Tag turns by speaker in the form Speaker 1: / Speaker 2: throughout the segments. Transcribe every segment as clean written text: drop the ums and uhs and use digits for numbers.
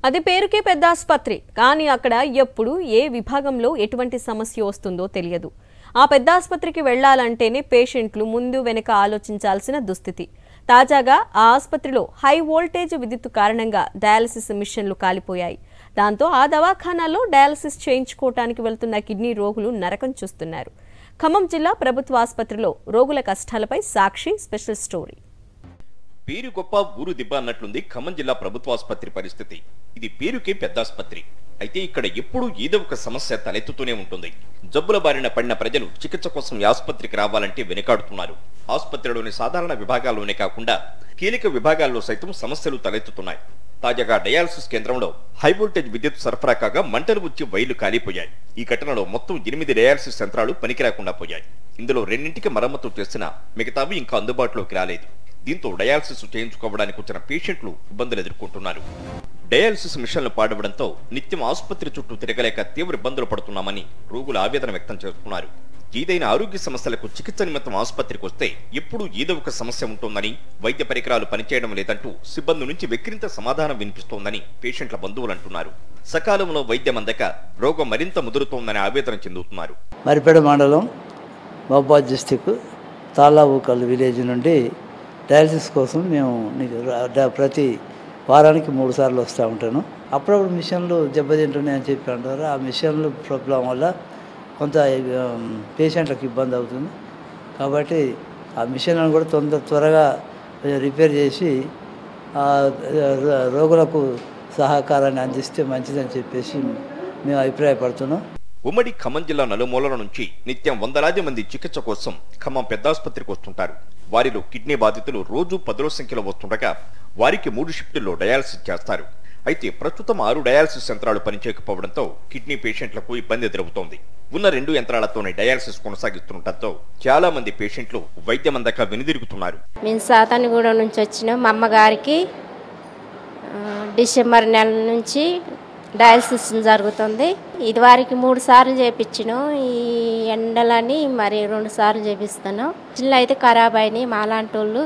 Speaker 1: అది పేరుకే పెద్ద ఆసుపత్రి, కానీ అక్కడ ఎప్పుడు ఏ విభాగంలో ఎటువంటి సమస్య వస్తుందో తెలియదు. ఆ పెద్ద ఆసుపత్రికి వెళ్లాలంటేనే పేషెంట్లు ముందు వెనక ఆలోచించాల్సిన దుస్థితి. తాజాగా ఆ ఆసుపత్రిలో హై వోల్టేజ్ విద్యుత్ కారణంగా డయాలసిస్ మిషన్లు కాలిపోయాయి. దాంతో ఆ దవాఖానాల్లో డయాలసిస్ చేయించుకోవటానికి వెళ్తున్న కిడ్నీ రోగులు నరకం చూస్తున్నారు. ఖమ్మం జిల్లా ప్రభుత్వ ఆసుపత్రిలో రోగుల కష్టాలపై సాక్షి స్పెషల్ స్టోరీ.
Speaker 2: పేరు గొప్ప ఊరు దిబ్బ అన్నట్లుంది ఖమ్మం జిల్లా ప్రభుత్వ ఆసుపత్రి పరిస్థితి. ఇది పేరుకే పెద్ద ఆసుపత్రి, అయితే ఇక్కడ ఎప్పుడూ ఏదో ఒక సమస్య తలెత్తుతూనే ఉంటుంది. జబ్బుల బారిన పడిన ప్రజలు చికిత్స కోసం ఈ ఆసుపత్రికి రావాలంటే వెనుకాడుతున్నారు. ఆసుపత్రిలోని సాధారణ విభాగాల్లోనే కాకుండా కీలక విభాగాల్లో సైతం సమస్యలు తలెత్తుతున్నాయి. తాజాగా డయాలసిస్ కేంద్రంలో హై వోల్టేజ్ విద్యుత్ సరఫరా కాగా మంటలు వచ్చి వైర్లు కాలిపోయాయి. ఈ ఘటనలో మొత్తం 8 డయాలసిస్ యంత్రాలు పనికిరాకుండా పోయాయి. ఇందులో 2ంటికి మరమ్మతు చేసినా మిగతావి ఇంకా అందుబాటులోకి రాలేదు. దీంతో డయాలసిస్ చేయించుకోవడానికి వచ్చిన పేషెంట్లు ఇబ్బందులు ఎదుర్కొంటున్నారు. డయాలసిస్ మిషన్లు పాడవడంతో నిత్యం ఆసుపత్రి చుట్టూ తిరగలేక తీవ్ర ఇబ్బందులు పడుతున్నామని రోగులు ఆవేదన వ్యక్తం చేస్తున్నారు. ఏదైనా ఆరోగ్య సమస్యలకు చికిత్స నిమిత్తం ఆసుపత్రికి వస్తే ఎప్పుడూ ఏదో ఒక సమస్య ఉంటుందని, వైద్య పరికరాలు పనిచేయడం లేదంటూ సిబ్బంది నుంచి వెక్కిరింత సమాధానం వినిపిస్తోందని పేషెంట్ల బంధువులు అంటున్నారు. సకాలంలో వైద్యం అందక రోగం మరింత ముదురుతోందని ఆవేదన చెందుతున్నారు.
Speaker 3: మరిపేడ మండలం మహబూబాద్ డిస్టిక్ తాళ్ళావుకల్ విలేజ్ నుండి డయాలసిస్ కోసం మేము ప్రతి వారానికి 3 సార్లు వస్తూ ఉంటాను. అప్పుడప్పుడు మిషన్లు దెబ్బతింటున్నాయని చెప్పి అంటారు. ఆ మిషన్లు ప్రాబ్లం వల్ల కొంత పేషెంట్లకు ఇబ్బంది అవుతుంది. కాబట్టి ఆ మిషన్లను కూడా త్వరగా రిపేర్ చేసి రోగులకు సహకారాన్ని అందిస్తే మంచిదని చెప్పేసి మేము అభిప్రాయపడుతున్నాం.
Speaker 2: ఉమ్మడి ఖమ్మం జిల్లా నలుమూలల నుంచి నిత్యం వందలాది మంది చికిత్స కోసం ఖమ్మం పెద్ద ఆసుపత్రికి వస్తుంటారు. వారిలో కిడ్నీ బాధితులు రోజు 10ల సంఖ్యలో వస్తుండగా వారికి 3 షిఫ్టుల్లో డయాలసిస్ చేస్తారు. అయితే ప్రస్తుతం 6 డయాలసిస్ యంత్రాలు పనిచేయకపోవడంతో కిడ్నీ పేషెంట్లకు ఇబ్బంది ఎదురవుతోంది. ఉన్న 2 యంత్రాలతోనే డయాలసిస్ కొనసాగిస్తుండటంతో చాలా మంది పేషెంట్లు వైద్యం అందక వెనుదిరుగుతున్నారు.
Speaker 4: మేము సాతానిగూడ నుంచి వచ్చిన మా అమ్మగారికి డిసెంబర్ నెల నుంచి డయాలసిస్ జరుగుతుంది. ఇది వారికి 3 సార్లు చేయించినాం. ఈ ఎండలని మరి 2 సార్లు చేపిస్తున్నాం. జిల్లా అయితే ఖరాబ్ అయినాయి. మాలాంటి వాళ్ళు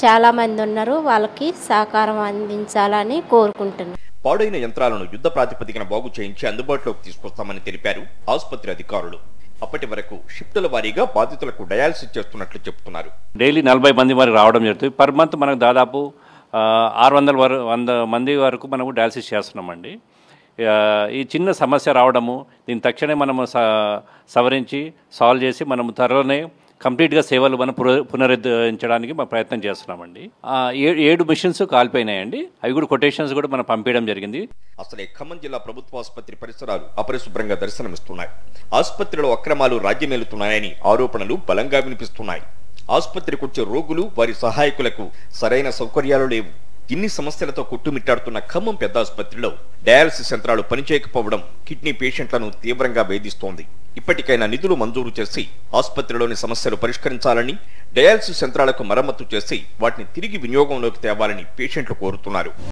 Speaker 4: చాలా మంది ఉన్నారు. వాళ్ళకి సహకారం అందించాలని కోరుకుంటున్నాం.
Speaker 2: పాడైన యంత్రాలను యుద్ధ ప్రాతిపదికన బాగు చేయించి అందుబాటులోకి తీసుకొస్తామని తెలిపారు ఆసుపత్రి అధికారులు. అప్పటి వరకు షిఫ్టుల వారీగా బాధితులకు డయాలసిస్ చేస్తున్నట్లు చెబుతున్నారు.
Speaker 5: డైలీ 40 మంది వరకు రావడం జరుగుతుంది. పర్ మంత్ మనకు దాదాపు 100 మంది వరకు మనము డయాలసిస్ చేస్తున్నామండి. ఈ చిన్న సమస్య రావడము దీని తక్షణమే మనము సవరించి సాల్వ్ చేసి మనము త్వరలోనే కంప్లీట్గా సేవలు మనం పునరుద్ధరించడానికి మనం ప్రయత్నం చేస్తున్నామండి. 7 మిషన్స్ కాలిపోయినాయండి. అవి కూడా కొటేషన్స్ కూడా మనం పంపించడం జరిగింది.
Speaker 2: అసలే ఖమ్మం జిల్లా ప్రభుత్వ ఆసుపత్రి పరిసరాలు అపరిశుభ్రంగా దర్శనమిస్తున్నాయి. ఆసుపత్రిలో అక్రమాలు రాజ్యమేలుతున్నాయని ఆరోపణలు బలంగా వినిపిస్తున్నాయి. ఆసుపత్రికి వచ్చే రోగులు వారి సహాయకులకు సరైన సౌకర్యాలు లేవు. ఇన్ని సమస్యలతో కొట్టుమిట్టాడుతున్న ఖమ్మం పెద్ద ఆసుపత్రిలో డయాలసిస్ యంత్రాలు పనిచేయకపోవడం కిడ్నీ పేషెంట్లను తీవ్రంగా వేధిస్తోంది. ఇప్పటికైనా నిధులు మంజూరు చేసి ఆసుపత్రిలోని సమస్యలు పరిష్కరించాలని, డయాలసిస్ యంత్రాలకు మరమ్మతు చేసి వాటిని తిరిగి వినియోగంలోకి తేవాలని పేషెంట్లు కోరుతున్నారు.